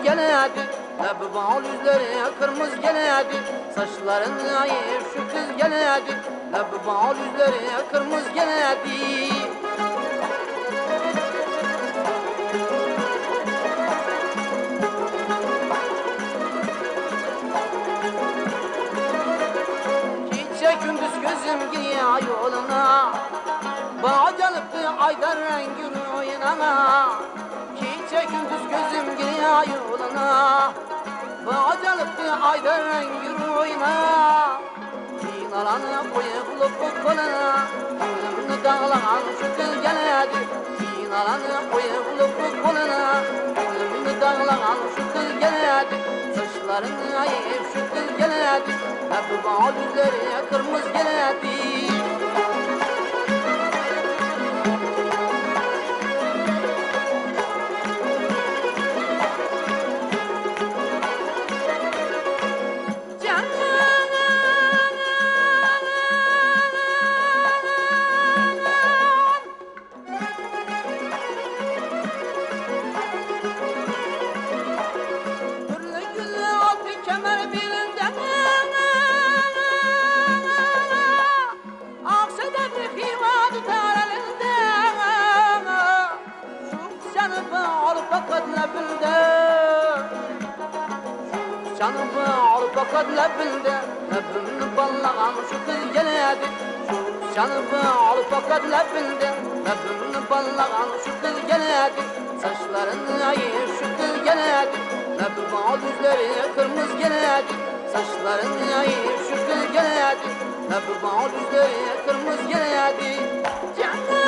geledi. Lebi bal yüzleri kırmızı geledi. Saçlarını ayıp şu kız geledi. Lebi bal yüzleri kırmızı geledi. Gündüz gözüm gidiyor yoluna, bağ gelipti aydar rengi rüyana. Gece gündüz gözüm gidiyor yoluna, bağ gelipti aydar rengi rüyana. Kinalanı koyup bu koluna, gönlümünü dağlayan şu kız geledi. Kinalanı koyup bu koluna, gönlümünü dağlayan şu kız geledi. Saçlarını ayıp şu kız geledi. Lebi bal yüzleri kırmızı geledi. Canımı al fakat lebinde, lebimni ballagan şu kız geledi. Canımı al fakat lebinde, lebimni ballagan şu kız geledi. Saçlarını ayır şu kız geledi. Lebi bal yüzleri kırmızı geledi. Saçlarını ayır şu kız geledi. Lebi bal yüzleri kırmızı geledi. Canım